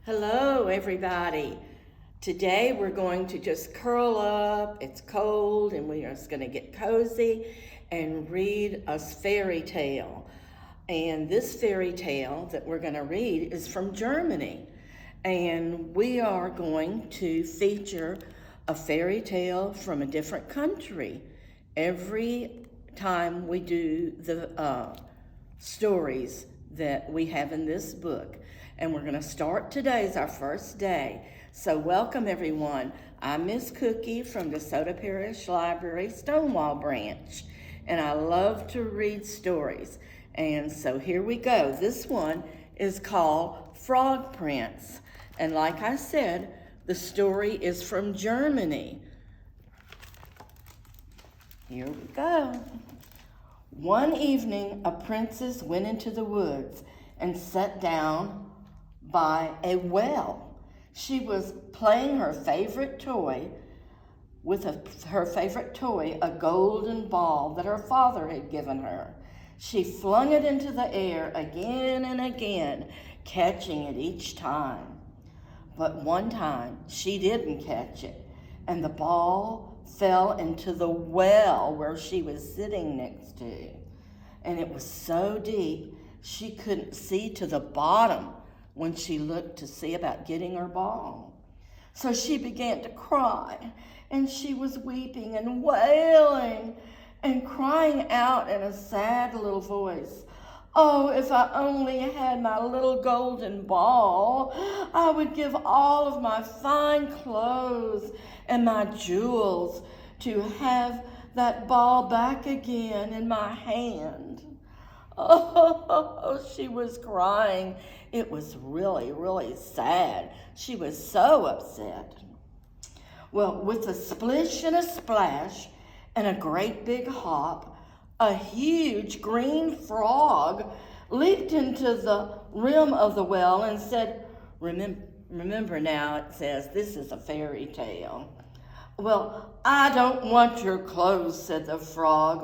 Hello, everybody. Today we're going to just curl up. It's cold and we are just going to get cozy and read a fairy tale. And this fairy tale that we're going to read is from Germany. And we are going to feature a fairy tale from a different country every time we do the stories that we have in this book. And we're going to start today as our first day. So welcome everyone. I'm Miss Cookie from DeSoto Parish Library Stonewall Branch. And I love to read stories. And so here we go. This one is called Frog Prince. And like I said, the story is from Germany. Here we go. One evening, a princess went into the woods and sat down by a well. She was playing her favorite toy a golden ball that her father had given her. She flung it into the air again and again, catching it each time. But one time, she didn't catch it, and the ball fell into the well where she was sitting next to. And it was so deep, she couldn't see to the bottom when she looked to see about getting her ball. So she began to cry, and she was weeping and wailing and crying out in a sad little voice, "Oh, if I only had my little golden ball, I would give all of my fine clothes and my jewels to have that ball back again in my hand." Oh, she was crying. It was really, really sad. She was so upset. Well, with a splish and a splash and a great big hop, a huge green frog leaped into the rim of the well and said, remember now, it says, this is a fairy tale. "Well, I don't want your clothes," said the frog,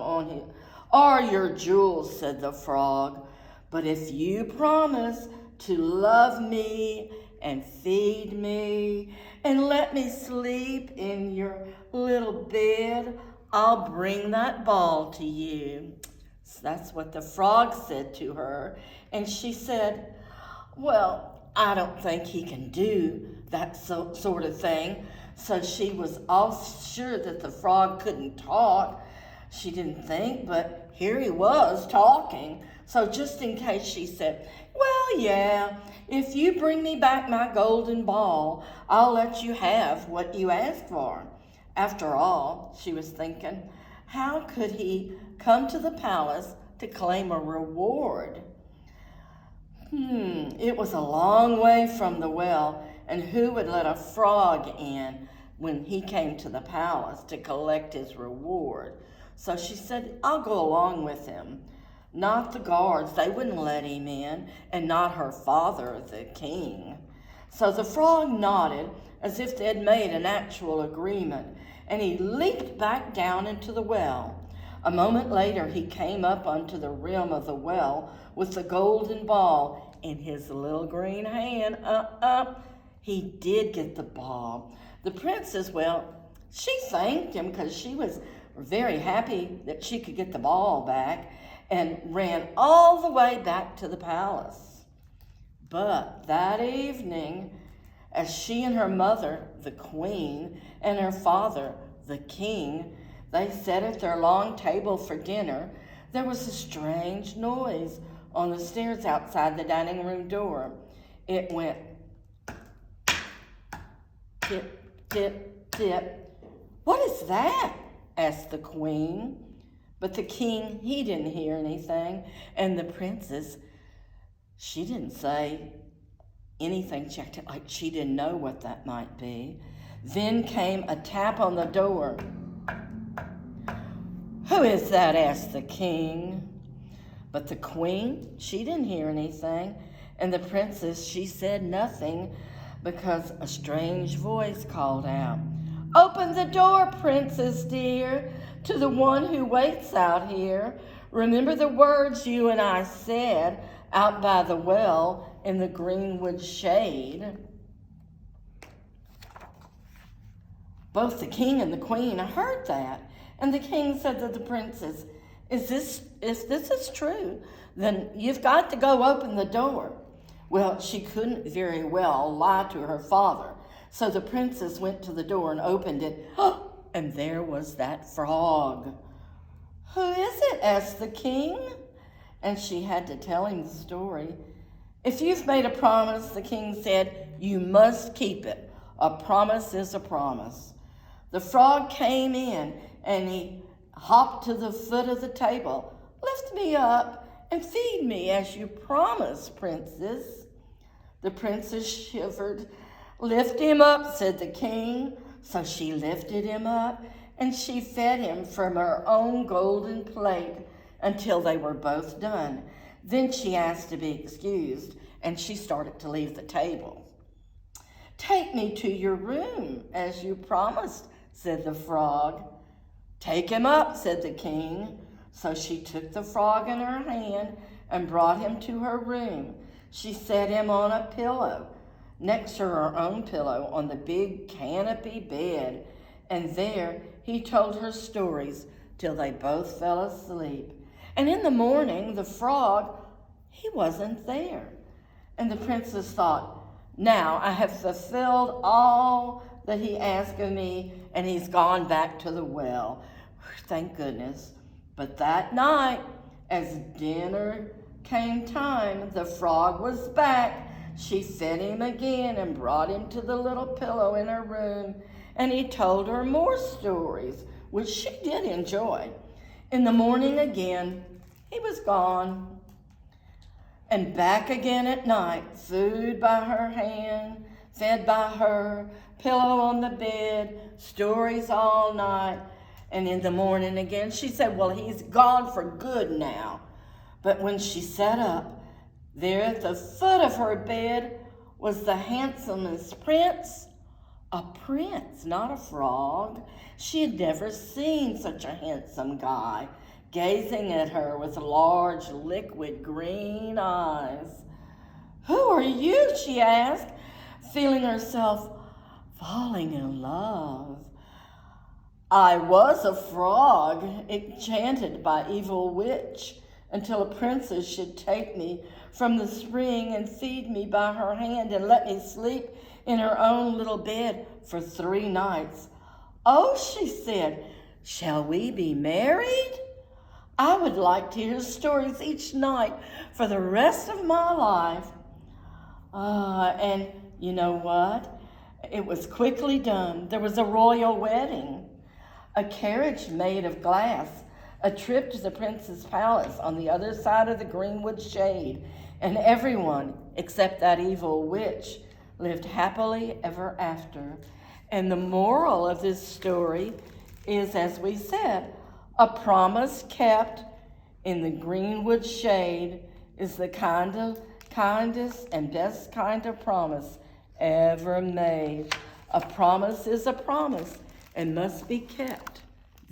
"or your jewels," said the frog. "But if you promise to love me and feed me and let me sleep in your little bed, I'll bring that ball to you." So that's what the frog said to her. And she said, "Well, I don't think he can do that sort of thing." So she was all sure that the frog couldn't talk. She didn't think, but here he was talking. So just in case, she said, "Well, yeah, if you bring me back my golden ball, I'll let you have what you asked for." After all, she was thinking, how could he come to the palace to claim a reward? It was a long way from the well, and who would let a frog in when he came to the palace to collect his reward? So she said, "I'll go along with him." Not the guards, they wouldn't let him in, and not her father, the king. So the frog nodded as if they had made an actual agreement, and he leaped back down into the well. A moment later, he came up onto the rim of the well with the golden ball in his little green hand. He did get the ball. The princess, well, she thanked him because she was very happy that she could get the ball back, and ran all the way back to the palace. But that evening, as she and her mother, the queen, and her father, the king, they sat at their long table for dinner, there was a strange noise on the stairs outside the dining room door. It went tip, tip, tip. "What is that?" asked the queen. But the king, he didn't hear anything. And the princess, she didn't say anything. She acted like she didn't know what that might be. Then came a tap on the door. "Who is that?" asked the king. But the queen, she didn't hear anything. And the princess, she said nothing because a strange voice called out, "Open the door, princess dear, to the one who waits out here. Remember the words you and I said out by the well in the greenwood shade. Both the king and the queen heard that, and the king said to the princess, if this is true, then you've got to go open the door. Well, she couldn't very well lie to her father, so the princess went to the door and opened it, and there was that frog. Who is it? Asked the king, and she had to tell him the story. If you've made a promise, the king said, you must keep it. A promise is a promise. The frog came in, and he hopped to the foot of the table. Lift me up and feed me as you promised, princess. The princess shivered. Lift him up, said the king. So she lifted him up, and she fed him from her own golden plate until they were both done. Then she asked to be excused, and she started to leave the table. Take me to your room, as you promised, said the frog. Take him up, said the king. So she took the frog in her hand and brought him to her room. She set him on a pillow, next to her own pillow on the big canopy bed, and there he told her stories till they both fell asleep. And in the morning, the frog, he wasn't there. And the princess thought, now I have fulfilled all that he asked of me, and he's gone back to the well. Thank goodness. But that night, as dinner came time, the frog was back. She fed him again and brought him to the little pillow in her room, and he told her more stories, which she did enjoy. In the morning again, he was gone. And back again at night, food by her hand, fed by her, pillow on the bed, stories all night. And in the morning again, she said, well, he's gone for good now. But when she sat up, there at the foot of her bed was the handsomest prince. A prince, not a frog. She had never seen such a handsome guy, gazing at her with large, liquid green eyes. Who are you? She asked, feeling herself falling in love. I was a frog, enchanted by evil witch, until a princess should take me from the spring and feed me by her hand and let me sleep in her own little bed for 3 nights. Oh, she said, shall we be married? I would like to hear stories each night for the rest of my life. And you know what? It was quickly done. There was a royal wedding, a carriage made of glass, a trip to the prince's palace on the other side of the greenwood shade, and everyone, except that evil witch, lived happily ever after. And the moral of this story is, as we said, a promise kept in the greenwood shade is the kindest and best kind of promise ever made. A promise is a promise and must be kept.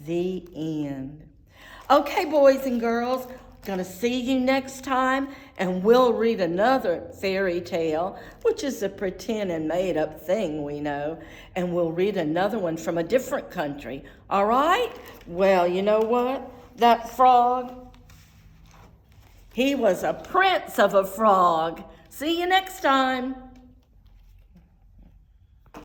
The end. Okay, boys and girls, gonna see you next time, and we'll read another fairy tale, which is a pretend and made up thing, we know, and we'll read another one from a different country. All right? Well, you know what? That frog, he was a prince of a frog. See you next time.